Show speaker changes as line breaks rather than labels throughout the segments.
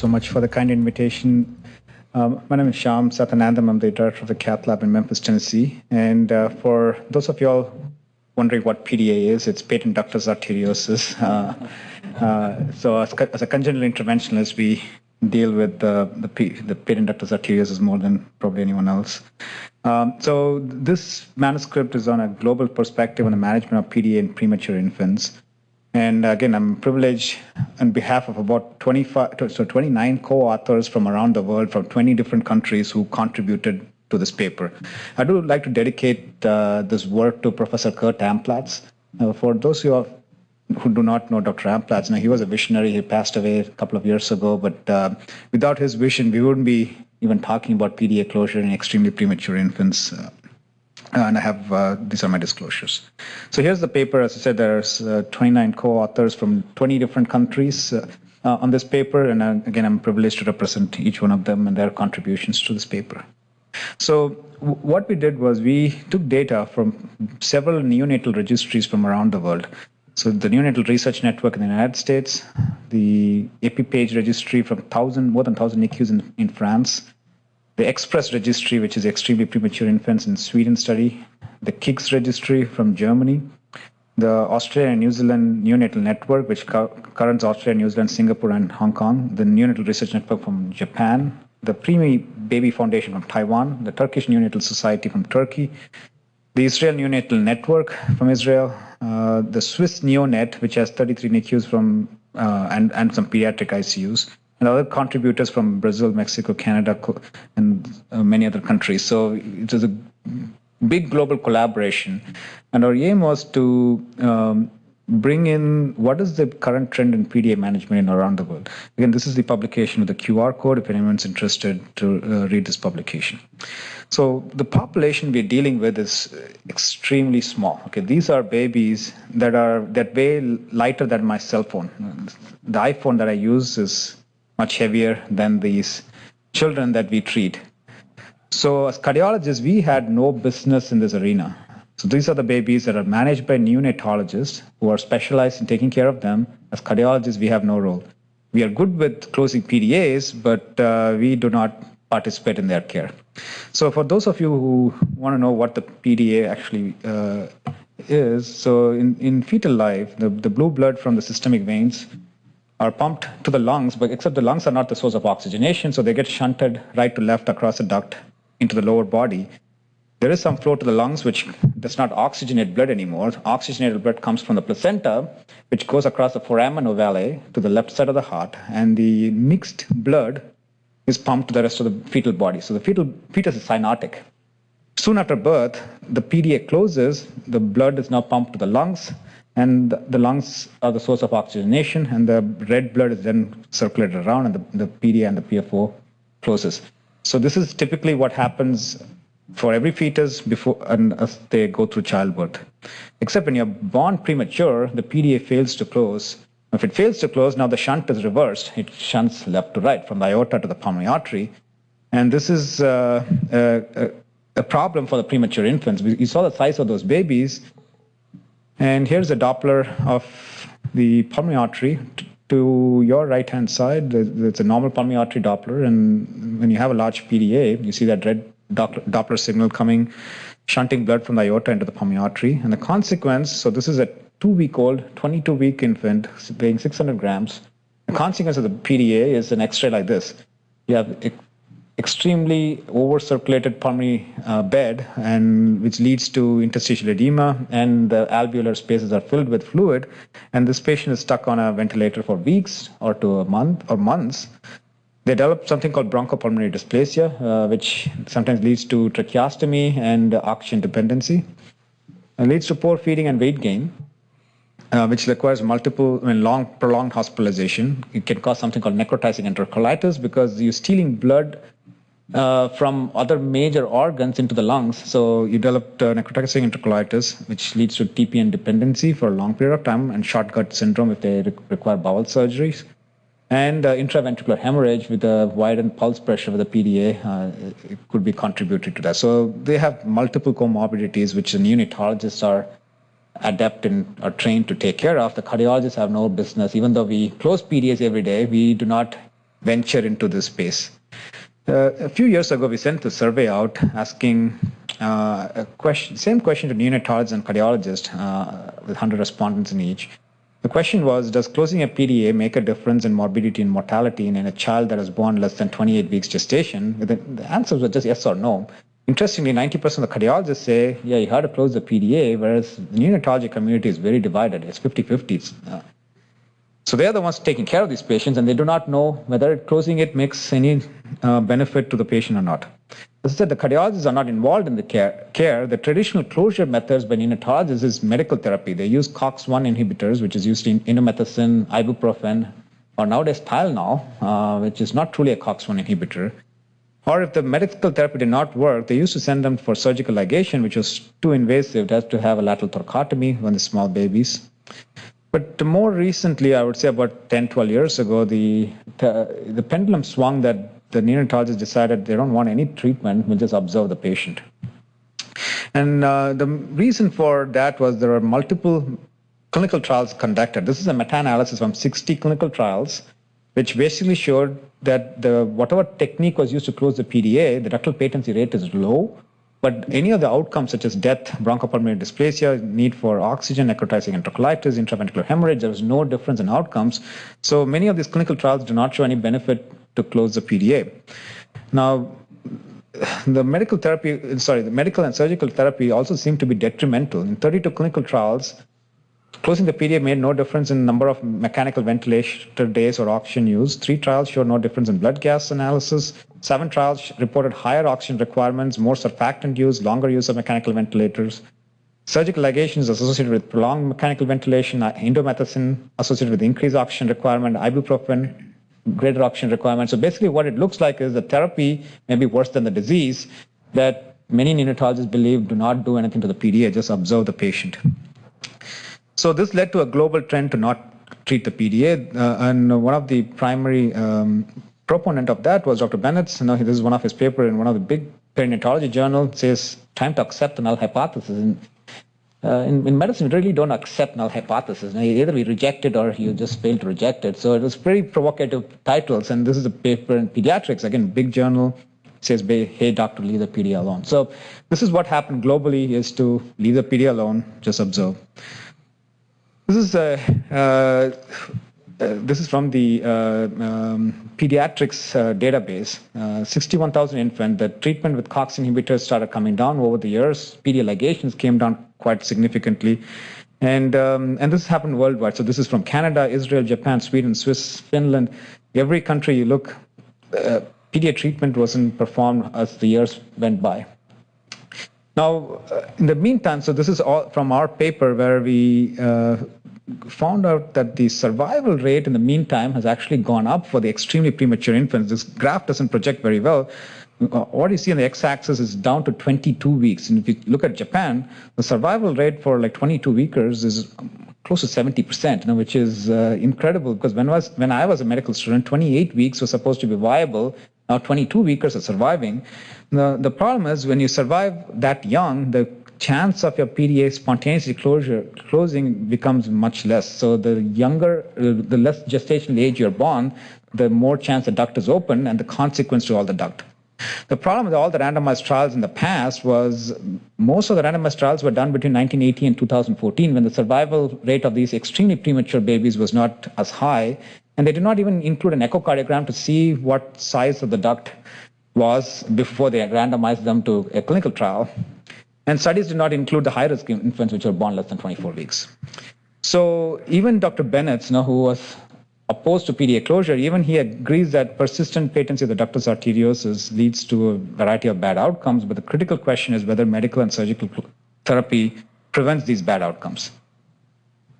so much for the kind invitation. My name is Shyam Sathanandam. I'm the director of the Cath Lab in Memphis, Tennessee. And for those of you all wondering what PDA is, it's patent ductus arteriosus. So as a congenital interventionalist, we deal with the patent ductus arteriosus more than probably anyone else. So this manuscript is on a global perspective on the management of PDA in premature infants. And again, I'm privileged on behalf of about 29 co-authors from around the world, from 20 different countries who contributed to this paper. I do like to dedicate this work to Professor Kurt Amplatz. For those who do not know Dr. Amplatz, he was a visionary. He passed away a couple of years ago, but without his vision, we wouldn't be even talking about PDA closure in extremely premature infants. And I have, these are my disclosures. So here's the paper. As I said, there's 29 co-authors from 20 different countries on this paper. And again, I'm privileged to represent each one of them and their contributions to this paper. So what we did was we took data from several neonatal registries from around the world. So the Neonatal Research Network in the United States, the EpiPage registry from more than 1,000 NICUs in France, the Express registry, which is extremely premature infants in Sweden study, the KIGS registry from Germany, the Australia and New Zealand Neonatal Network, which currents Australia, New Zealand, Singapore, and Hong Kong, the Neonatal Research Network from Japan, the Primi Baby Foundation from Taiwan, the Turkish Neonatal Society from Turkey, the Israel Neonatal Network from Israel, the Swiss Neonet, which has 33 NICUs from and some pediatric ICUs, and other contributors from Brazil, Mexico, Canada, and many other countries. So it was a big global collaboration. And our aim was to bring in what is the current trend in PDA management around the world. Again, this is the publication with the QR code if anyone's interested to read this publication. So the population we're dealing with is extremely small. Okay, these are babies that weigh lighter than my cell phone. The iPhone that I use is much heavier than these children that we treat. So as cardiologists, we had no business in this arena. So these are the babies that are managed by neonatologists who are specialized in taking care of them. As cardiologists, we have no role. We are good with closing PDAs, but we do not participate in their care. So for those of you who want to know what the PDA actually is, so in fetal life, the blue blood from the systemic veins are pumped to the lungs, but except the lungs are not the source of oxygenation, so they get shunted right to left across the duct into the lower body. There is some flow to the lungs, which does not oxygenate blood anymore. Oxygenated blood comes from the placenta, which goes across the foramen ovale to the left side of the heart, and the mixed blood is pumped to the rest of the fetal body. So the fetus is cyanotic. Soon after birth, the PDA closes, the blood is now pumped to the lungs, and the lungs are the source of oxygenation, and the red blood is then circulated around, and the PDA and the PFO closes. So this is typically what happens for every fetus before and as they go through childbirth. Except when you're born premature, the PDA fails to close. If it fails to close, now the shunt is reversed. It shunts left to right, from the aorta to the pulmonary artery. And this is a problem for the premature infants. You saw the size of those babies. And here's a Doppler of the pulmonary artery. To your right-hand side, it's a normal pulmonary artery Doppler. And when you have a large PDA, you see that red Doppler signal coming, shunting blood from the aorta into the pulmonary artery. And the consequence, so this is a 2-week-old, 22-week infant weighing 600 grams. The consequence of the PDA is an X-ray like this. You have extremely over-circulated pulmonary bed, and which leads to interstitial edema, and the alveolar spaces are filled with fluid, and this patient is stuck on a ventilator for weeks or to a month or months. They develop something called bronchopulmonary dysplasia, which sometimes leads to tracheostomy and oxygen dependency, and leads to poor feeding and weight gain, which requires long, prolonged hospitalization. It can cause something called necrotizing enterocolitis because you're stealing blood from other major organs into the lungs. So you develop necrotizing enterocolitis, which leads to TPN dependency for a long period of time, and short gut syndrome if they require bowel surgeries. And intraventricular hemorrhage with a widened pulse pressure with a PDA it could be contributed to that. So they have multiple comorbidities which the neonatologists are adept and are trained to take care of. The cardiologists have no business. Even though we close PDAs every day, we do not venture into this space. A few years ago, we sent a survey out asking same question to neonatologists and cardiologists with 100 respondents in each. The question was, does closing a PDA make a difference in morbidity and mortality in a child that is born less than 28 weeks gestation? The answers were just yes or no. Interestingly, 90% of the cardiologists say, yeah, you have to close the PDA, whereas the neonatology community is very divided. It's 50-50. So they're the ones taking care of these patients, and they do not know whether closing it makes any benefit to the patient or not. As I said, the cardiologists are not involved in the care. The traditional closure methods by neonatologists is medical therapy. They use COX-1 inhibitors, which is used in indomethacin, ibuprofen, or nowadays Tylenol, which is not truly a COX-1 inhibitor. Or if the medical therapy did not work, they used to send them for surgical ligation, which was too invasive. They had to have a lateral thoracotomy when they're small babies. But more recently, I would say about 10, 12 years ago, the pendulum swung that the neonatologists decided they don't want any treatment, we'll just observe the patient. And the reason for that was there are multiple clinical trials conducted. This is a meta-analysis from 60 clinical trials, which basically showed that whatever technique was used to close the PDA, the ductal patency rate is low, but any of the outcomes such as death, bronchopulmonary dysplasia, need for oxygen, necrotizing enterocolitis, intraventricular hemorrhage, there was no difference in outcomes. So many of these clinical trials do not show any benefit to close the PDA. Now, the medical and surgical therapy also seem to be detrimental. In 32 clinical trials, closing the PDA made no difference in number of mechanical ventilator days or oxygen use. 3 trials showed no difference in blood gas analysis. 7 trials reported higher oxygen requirements, more surfactant use, longer use of mechanical ventilators. Surgical ligation is associated with prolonged mechanical ventilation, indomethacin associated with increased oxygen requirement, ibuprofen, greater oxygen requirement. So basically what it looks like is the therapy may be worse than the disease that many neonatologists believe do not do anything to the PDA, just observe the patient. So this led to a global trend to not treat the PDA, and one of the primary proponent of that was Dr. Bennett. This is one of his papers in one of the big perinatology journals. Says time to accept the null hypothesis. In medicine, we really don't accept null hypothesis. Either we reject it or you just fail to reject it. So it was pretty provocative titles, and this is a paper in pediatrics, again, big journal. Says, hey, doctor, leave the PDA alone. So this is what happened globally, is to leave the PDA alone, just observe. This is from the pediatrics database. 61,000 infants. The treatment with COX inhibitors started coming down over the years. PDA ligations came down quite significantly, and this happened worldwide. So this is from Canada, Israel, Japan, Sweden, Swiss, Finland. Every country you look, PDA treatment wasn't performed as the years went by. Now, in the meantime, so this is all from our paper where we found out that the survival rate in the meantime has actually gone up for the extremely premature infants. This graph doesn't project very well. What you see on the x-axis is down to 22 weeks. And if you look at Japan, the survival rate for like 22-weekers is close to 70%, which is incredible, because when I was a medical student, 28 weeks was supposed to be viable. Now 22-weekers are surviving. The problem is when you survive that young, the chance of your PDA spontaneously closing becomes much less. So the younger, the less gestational age you're born, the more chance the duct is open and the consequence to all the duct. The problem with all the randomized trials in the past was most of the randomized trials were done between 1980 and 2014, when the survival rate of these extremely premature babies was not as high. And they did not even include an echocardiogram to see what size of the duct was before they randomized them to a clinical trial. And studies did not include the high-risk infants which were born less than 24 weeks. So even Dr. Bennett, who was opposed to PDA closure, even he agrees that persistent patency of the ductus arteriosus leads to a variety of bad outcomes, but the critical question is whether medical and surgical therapy prevents these bad outcomes.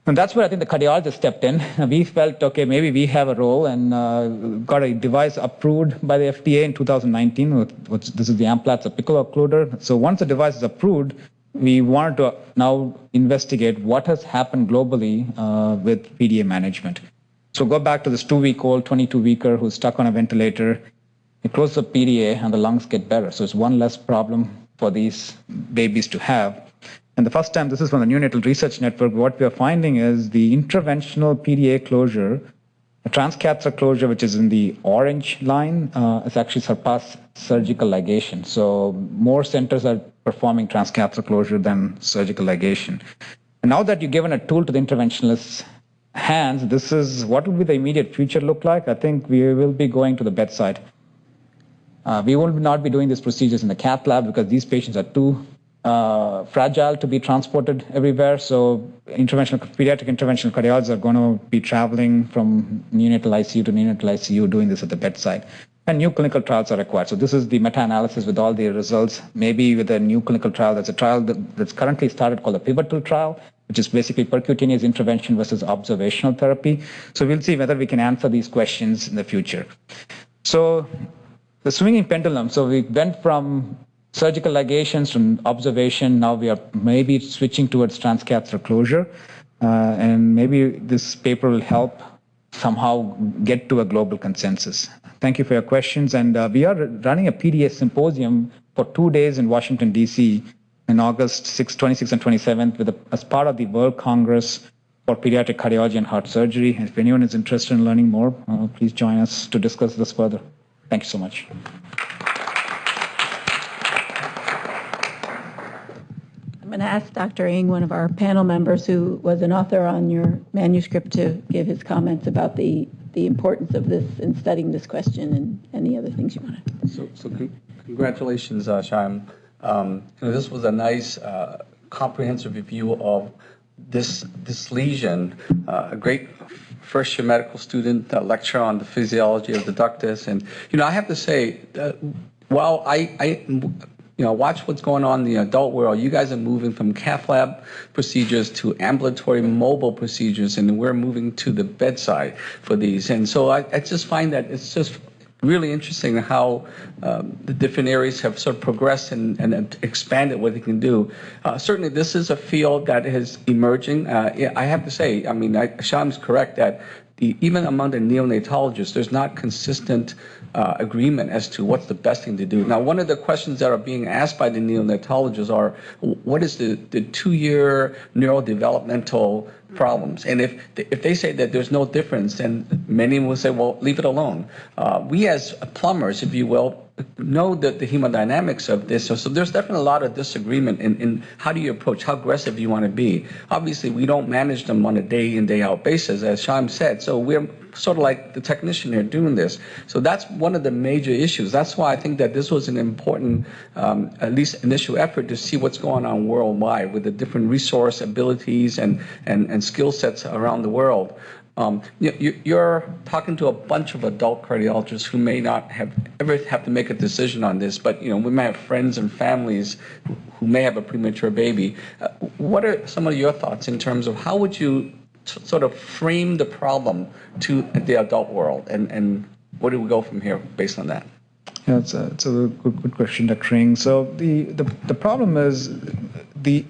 And that's where I think the cardiologist stepped in. We felt, okay, maybe we have a role, and got a device approved by the FDA in 2019. This is the Amplatz Piccolo occluder. So once the device is approved, we wanted to now investigate what has happened globally with PDA management. So go back to this 2-week-old, 22-weeker who's stuck on a ventilator. You close the PDA and the lungs get better. So it's one less problem for these babies to have. And the first time, this is from the Neonatal Research Network, what we are finding is the interventional PDA closure The transcatheter closure, which is in the orange line, has actually surpassed surgical ligation. So more centers are performing transcatheter closure than surgical ligation. And now that you've given a tool to the interventionalist's hands, this is what will be the immediate future look like? I think we will be going to the bedside. We will not be doing these procedures in the cath lab because these patients are too fragile to be transported everywhere. So pediatric interventional cardiologists are going to be traveling from neonatal ICU to neonatal ICU doing this at the bedside. And new clinical trials are required. So this is the meta-analysis with all the results. Maybe with a new clinical trial, there's a trial that's currently started called the Pivotal trial, which is basically percutaneous intervention versus observational therapy. So we'll see whether we can answer these questions in the future. So the swinging pendulum. So we went from surgical ligations to observation. Now we are maybe switching towards transcatheter closure. And maybe this paper will help somehow get to a global consensus. Thank you for your questions. And we are running a PDA symposium for 2 days in Washington, D.C. in August 26th and 27th as part of the World Congress for Pediatric Cardiology and Heart Surgery. And if anyone is interested in learning more, please join us to discuss this further. Thank you so much.
I'm going to ask Dr. Ng, one of our panel members who was an author on your manuscript, to give his comments about the importance of this in studying this question and any other things you want to.
So congratulations, Shyam. This was a nice, comprehensive review of this lesion. A great first-year medical student lecture on the physiology of the ductus, and I have to say, while I watch what's going on in the adult world. You guys are moving from cath lab procedures to ambulatory mobile procedures, and we're moving to the bedside for these. And so I just find that it's just really interesting how the different areas have sort of progressed and expanded what they can do. Certainly, this is a field that is emerging. I have to say, Shyam's correct that even among the neonatologists, there's not consistent agreement as to what's the best thing to do. Now, one of the questions that are being asked by the neonatologists are, what is the 2-year neurodevelopmental problems? And if they say that there's no difference, then many will say, well, leave it alone. We as plumbers, if you will, know the hemodynamics of this. So there's definitely a lot of disagreement in how do you approach, how aggressive you want to be. Obviously, we don't manage them on a day in, day out basis, as Shyam said. So we're sort of like the technician here doing this. So that's one of the major issues. That's why I think that this was an important, at least initial effort to see what's going on worldwide with the different resource abilities and skill sets around the world. You're talking to a bunch of adult cardiologists who may not ever have to make a decision on this, but we may have friends and families who may have a premature baby. What are some of your thoughts in terms of how would you sort of frame the problem to the adult world, and where do we go from here based on that?
Yeah, it's a good question, Dr. Ng. So the problem is in the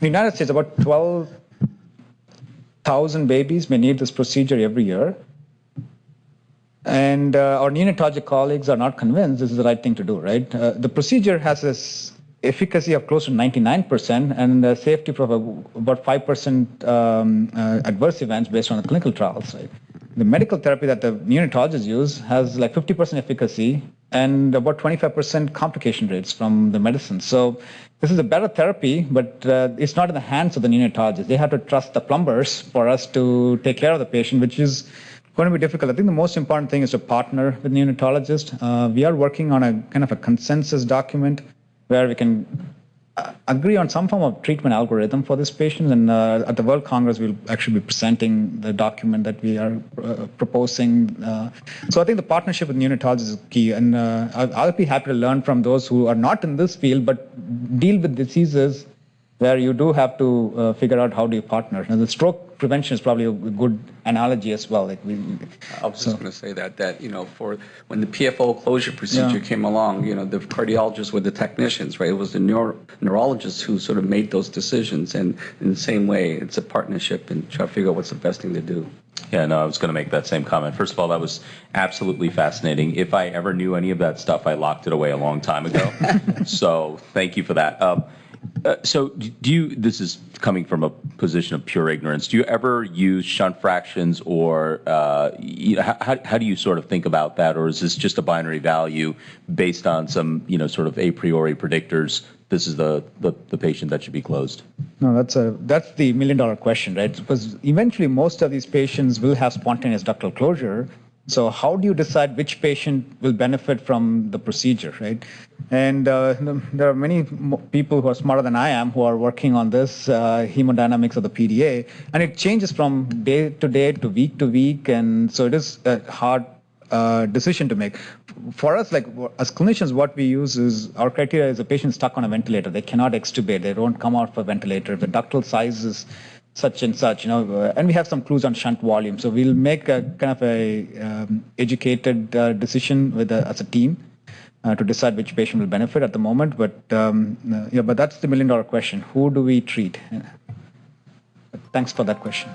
United States, about 12,000 babies may need this procedure every year. And our neonatologic colleagues are not convinced this is the right thing to do, right? The procedure has this efficacy of close to 99% and safety of about 5% adverse events based on the clinical trials, right? The medical therapy that the neonatologists use has like 50% efficacy and about 25% complication rates from the medicine. So this is a better therapy, but it's not in the hands of the neonatologists. They have to trust the plumbers for us to take care of the patient, which is going to be difficult. I think the most important thing is to partner with neonatologists. We are working on a kind of a consensus document where we can agree on some form of treatment algorithm for this patient. And at the World Congress, we'll actually be presenting the document that we are proposing. So I think the partnership with neonatologists is key. And I'll be happy to learn from those who are not in this field, but deal with diseases where you do have to figure out how do you partner. Now, the stroke prevention is probably a good analogy as well. Like
I was just going to say that for when the PFO closure procedure came along, the cardiologists were the technicians, right? It was the neurologists who sort of made those decisions. And in the same way, it's a partnership and try to figure out what's the best thing to do.
Yeah, no, I was going to make that same comment. First of all, that was absolutely fascinating. If I ever knew any of that stuff, I locked it away a long time ago. So thank you for that. So do you, this is coming from a position of pure ignorance, do you ever use shunt fractions, or how do you sort of think about that? Or is this just a binary value based on some, sort of a priori predictors? This is the patient that should be closed.
No, that's the $1 million question, right? Because eventually most of these patients will have spontaneous ductal closure. So how do you decide which patient will benefit from the procedure, right? And there are many people who are smarter than I am who are working on this hemodynamics of the PDA, and it changes from day to day to week, and so it is a hard decision to make. For us, like as clinicians, what we use is our criteria is a patient stuck on a ventilator. They cannot extubate. They don't come out for ventilator. The ductal size is such and such, and we have some clues on shunt volume. So we'll make a kind of a educated decision as a team to decide which patient will benefit at the moment. But but that's the $1 million question. Who do we treat? Thanks for that question.